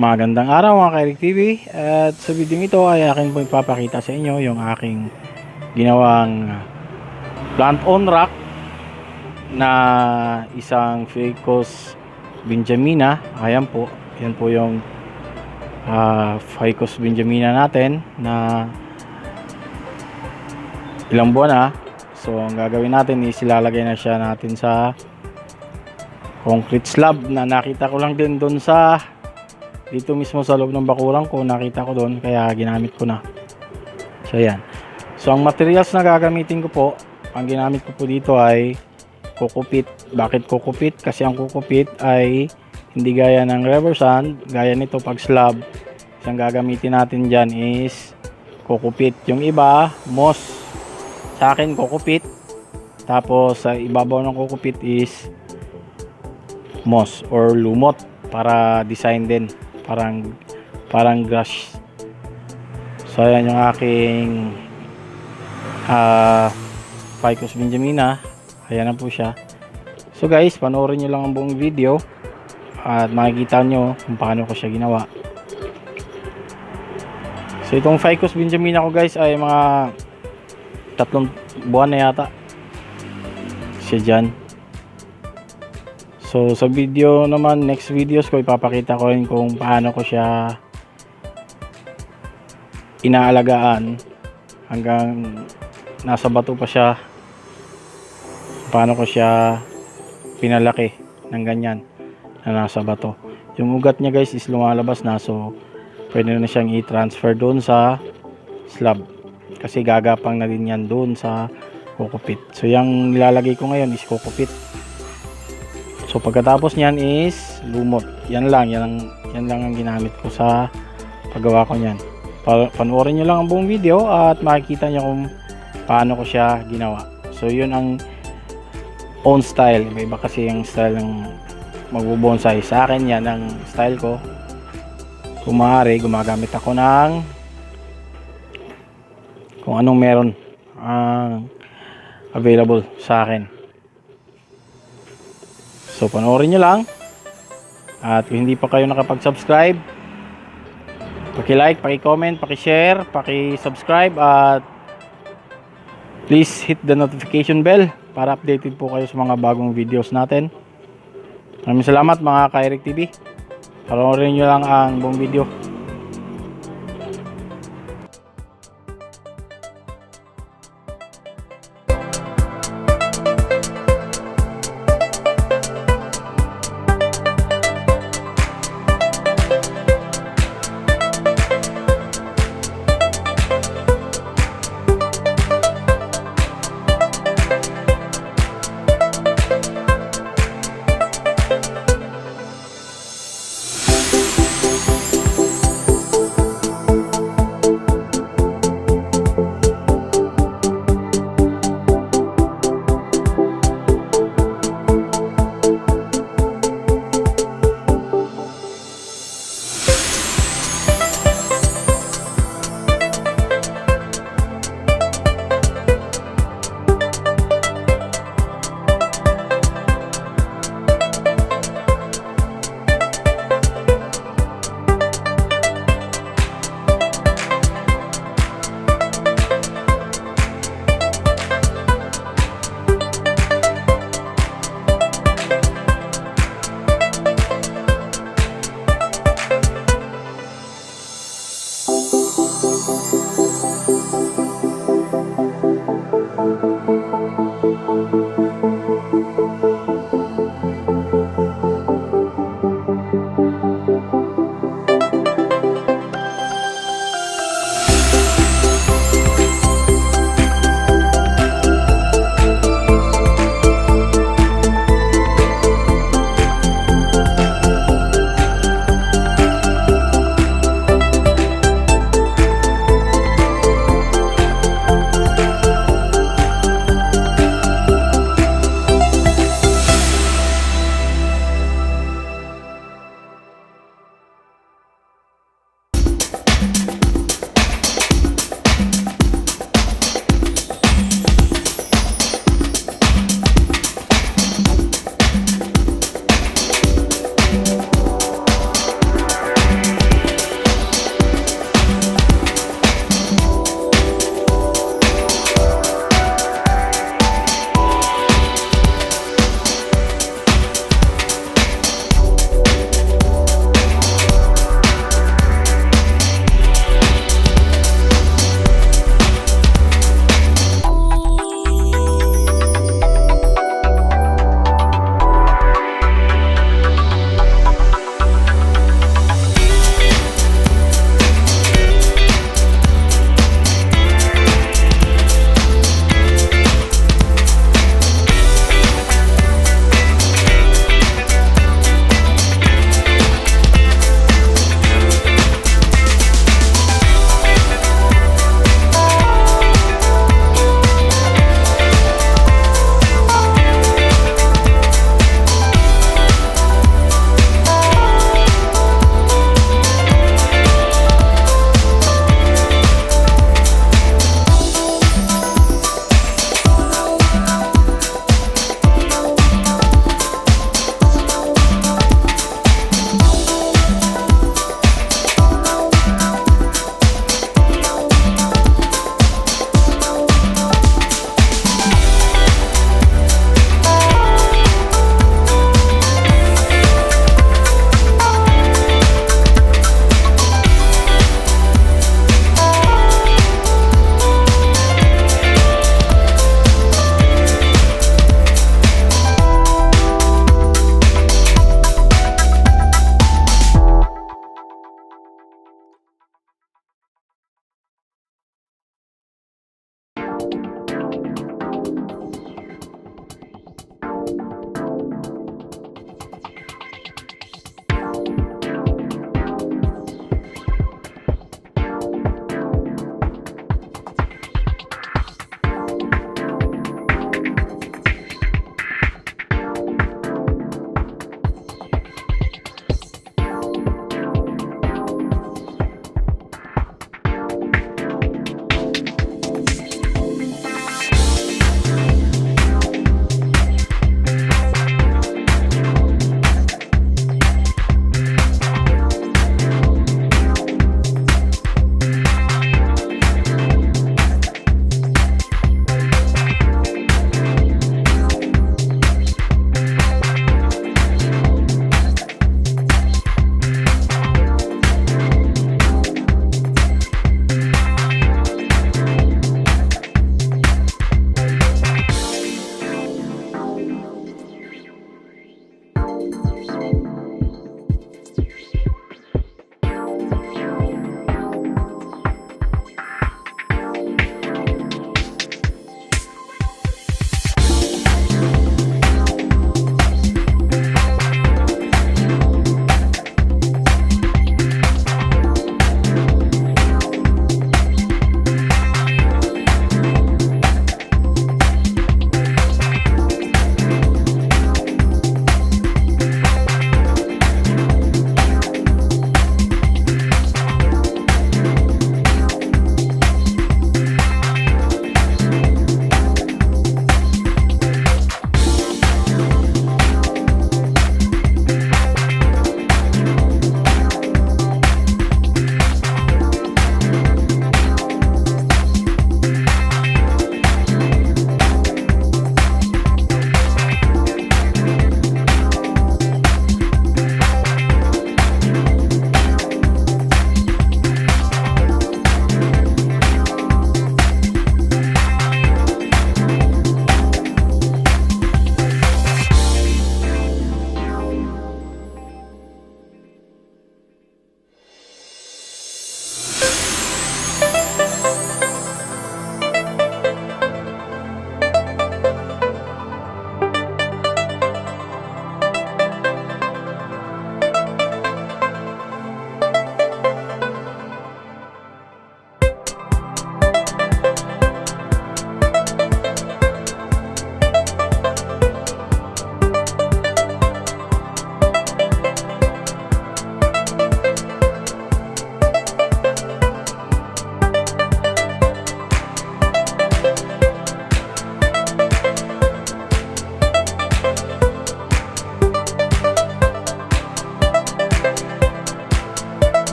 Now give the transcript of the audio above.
Magandang araw mga ka-Erik TV, at sa video ito ay akin po ipapakita sa inyo yung aking ginawang plant on rack na isang Ficus Benjamina. Ayan po, yan po yung Ficus Benjamina natin na ilang buwan na. So ang gagawin natin is ilalagay na siya natin sa concrete slab na nakita ko lang din doon sa dito mismo sa loob ng bakuran ko, nakita ko doon kaya ginamit ko na. So yan. So ang materials na gagamitin ko po, ang ginamit ko po dito ay kukupit. Bakit kukupit? Kasi ang kukupit ay hindi gaya ng rubber sand, gaya nito pag slab. Ang gagamitin natin dyan is kukupit. Yung iba, moss. Sa akin kukupit. Tapos sa ibabaw ng kukupit is moss or lumot para design din. Parang grass. So ayan yung aking Ficus Benjamina. Ayan na po siya. So guys, panoorin nyo lang ang buong video at makikita nyo kung paano ko siya ginawa. So itong Ficus Benjamina ko guys ay mga 3 buwan na yata siya dyan. So sa video naman, next videos ko ipapakita ko rin kung paano ko siya inaalagaan hanggang nasa bato pa siya, paano ko siya pinalaki ng ganyan na nasa bato. Yung ugat niya guys is lumalabas na, so pwede na siyang i-transfer doon sa slab kasi gagapang na din yan doon sa kukupit. So yung nilalagay ko ngayon is kukupit. So pagkatapos niyan is lumot. Yan lang ang ginamit ko sa paggawa ko niyan. Panoorin niyo lang ang buong video at makikita niyo kung paano ko siya ginawa. So yun ang own style. Iba kasi yung style ng magbubonsai. Sa akin yan ang style ko. Kung maaari, gumagamit ako ng kung anong meron available sa akin. So panoorin nyo lang. At kung hindi pa kayo nakapag-subscribe, paki-like, paki-comment, paki-share, paki-subscribe, at please hit the notification bell para updated po kayo sa mga bagong videos natin. Maraming salamat mga ka-Erik TV. Panoorin nyo lang ang buong video.